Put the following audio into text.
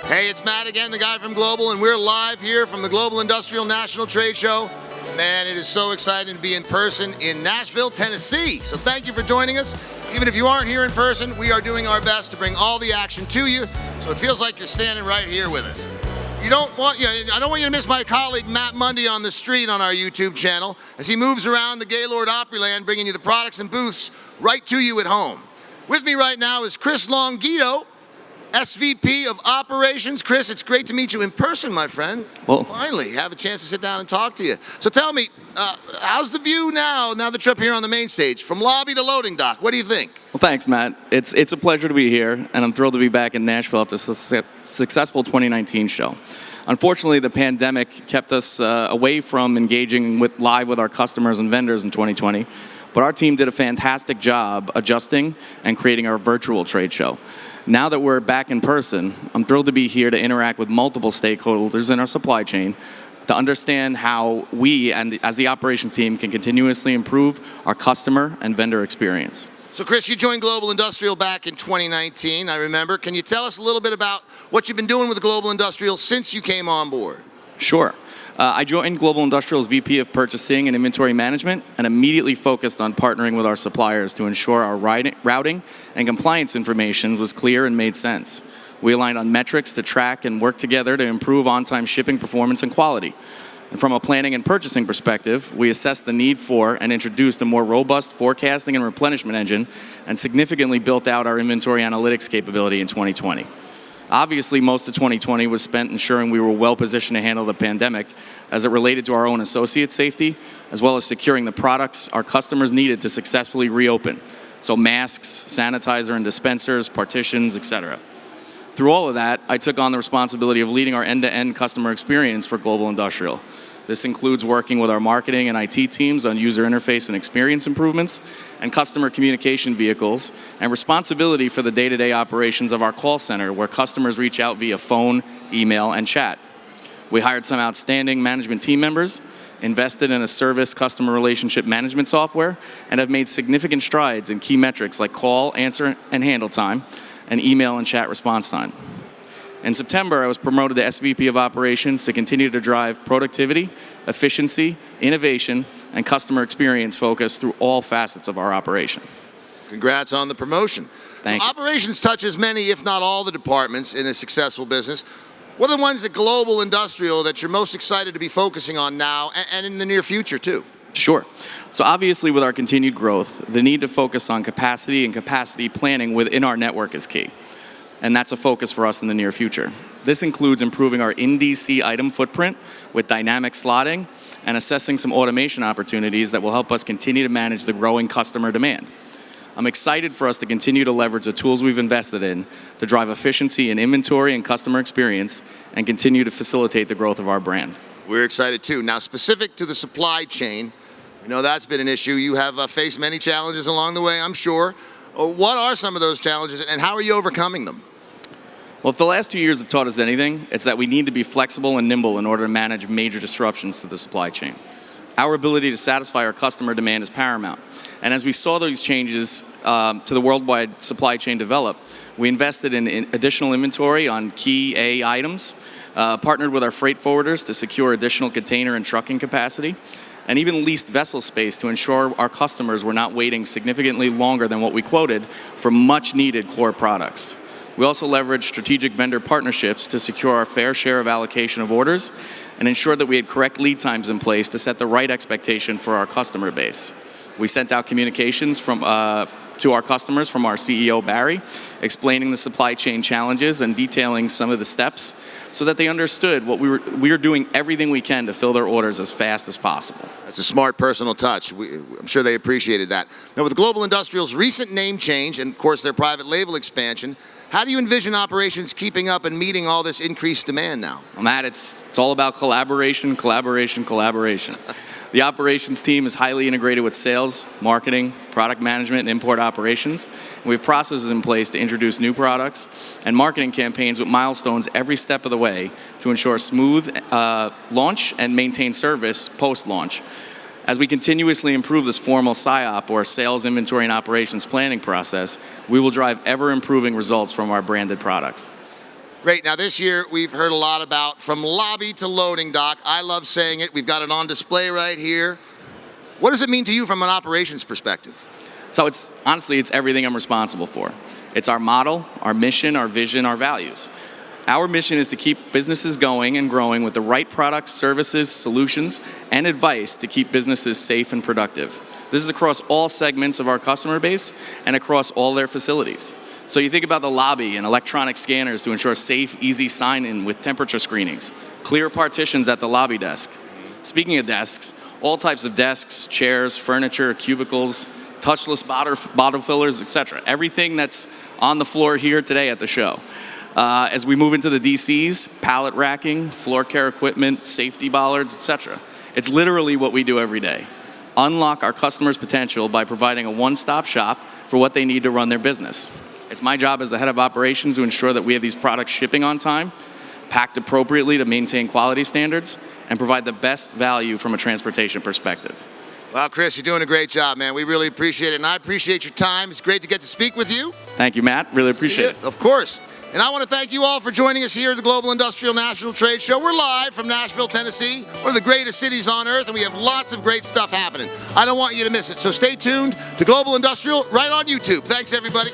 Hey, it's Matt again, the guy from Global, and we're live here from the Global Industrial National Trade Show. Man, it is so exciting to be in person in Nashville, Tennessee. So thank you for joining us. Even if you aren't here in person, we are doing our best to bring all the action to you, so it feels like you're standing right here with us. I don't want you to miss my colleague Matt Mundy on the street on our YouTube channel as he moves around the Gaylord Opryland, bringing you the products and booths right to you at home. With me right now is Chris Longhito, SVP of Operations. Chris, it's great to meet you in person, my friend. Well, finally have a chance to sit down and talk to you. So tell me, how's the view now that you're up here on the main stage, from lobby to loading dock? What do you think? Well, thanks, Matt. It's a pleasure to be here, and I'm thrilled to be back in Nashville after a successful 2019 show. Unfortunately, the pandemic kept us away from engaging live with our customers and vendors in 2020, but our team did a fantastic job adjusting and creating our virtual trade show. Now that we're back in person, I'm thrilled to be here to interact with multiple stakeholders in our supply chain to understand how we, and as the operations team, can continuously improve our customer and vendor experience. So Chris, you joined Global Industrial back in 2019, I remember. Can you tell us a little bit about what you've been doing with Global Industrial since you came on board? Sure. I joined Global Industrial as VP of Purchasing and Inventory Management and immediately focused on partnering with our suppliers to ensure our routing and compliance information was clear and made sense. We aligned on metrics to track and work together to improve on-time shipping performance and quality. And from a planning and purchasing perspective, we assessed the need for and introduced a more robust forecasting and replenishment engine and significantly built out our inventory analytics capability in 2020. Obviously, most of 2020 was spent ensuring we were well positioned to handle the pandemic as it related to our own associate safety, as well as securing the products our customers needed to successfully reopen. So masks, sanitizer and dispensers, partitions, etc. Through all of that, I took on the responsibility of leading our end-to-end customer experience for Global Industrial. This includes working with our marketing and IT teams on user interface and experience improvements and customer communication vehicles, and responsibility for the day-to-day operations of our call center where customers reach out via phone, email, and chat. We hired some outstanding management team members, invested in a service customer relationship management software, and have made significant strides in key metrics like call, answer, and handle time, and email and chat response time. In September, I was promoted to SVP of Operations to continue to drive productivity, efficiency, innovation, and customer experience focus through all facets of our operation. Congrats on the promotion. Thank you. Operations touches many, if not all, the departments in a successful business. What are the ones at Global Industrial that you're most excited to be focusing on now and in the near future, too? Sure. So obviously, with our continued growth, the need to focus on capacity and capacity planning within our network is key. And that's a focus for us in the near future. This includes improving our in-DC item footprint with dynamic slotting and assessing some automation opportunities that will help us continue to manage the growing customer demand. I'm excited for us to continue to leverage the tools we've invested in to drive efficiency in inventory and customer experience and continue to facilitate the growth of our brand. We're excited too. Now, specific to the supply chain, we know that's been an issue. You have faced many challenges along the way, I'm sure. What are some of those challenges and how are you overcoming them? Well, if the last 2 years have taught us anything, it's that we need to be flexible and nimble in order to manage major disruptions to the supply chain. Our ability to satisfy our customer demand is paramount. And as we saw those changes to the worldwide supply chain develop, we invested in additional inventory on key A items, partnered with our freight forwarders to secure additional container and trucking capacity, and even leased vessel space to ensure our customers were not waiting significantly longer than what we quoted for much-needed core products. We also leveraged strategic vendor partnerships to secure our fair share of allocation of orders and ensure that we had correct lead times in place to set the right expectation for our customer base. We sent out communications to our customers from our CEO, Barry, explaining the supply chain challenges and detailing some of the steps so that they understood we were doing everything we can to fill their orders as fast as possible. That's a smart personal touch. I'm sure they appreciated that. Now, with Global Industrial's recent name change and, of course, their private label expansion, how do you envision operations keeping up and meeting all this increased demand now? Well, Matt, it's all about collaboration, collaboration, collaboration. The operations team is highly integrated with sales, marketing, product management, and import operations. And we have processes in place to introduce new products and marketing campaigns with milestones every step of the way to ensure a smooth launch and maintain service post-launch. As we continuously improve this formal SIOP, or sales, inventory, and operations planning process, we will drive ever-improving results from our branded products. Great. Now this year we've heard a lot about from lobby to loading dock. I love saying it. We've got it on display right here. What does it mean to you from an operations perspective? So honestly, it's everything I'm responsible for. It's our model, our mission, our vision, our values. Our mission is to keep businesses going and growing with the right products, services, solutions, and advice to keep businesses safe and productive. This is across all segments of our customer base and across all their facilities. So you think about the lobby and electronic scanners to ensure safe, easy sign-in with temperature screenings, clear partitions at the lobby desk. Speaking of desks, all types of desks, chairs, furniture, cubicles, touchless bottle fillers, etc. Everything that's on the floor here today at the show. As we move into the DCs, pallet racking, floor care equipment, safety bollards, etc. It's literally what we do every day. Unlock our customers' potential by providing a one-stop shop for what they need to run their business. It's my job as the head of operations to ensure that we have these products shipping on time, packed appropriately to maintain quality standards, and provide the best value from a transportation perspective. Well, Chris, you're doing a great job, man. We really appreciate it, and I appreciate your time. It's great to get to speak with you. Thank you, Matt. Really appreciate it. Of course. And I want to thank you all for joining us here at the Global Industrial National Trade Show. We're live from Nashville, Tennessee, one of the greatest cities on earth, and we have lots of great stuff happening. I don't want you to miss it, so stay tuned to Global Industrial right on YouTube. Thanks, everybody.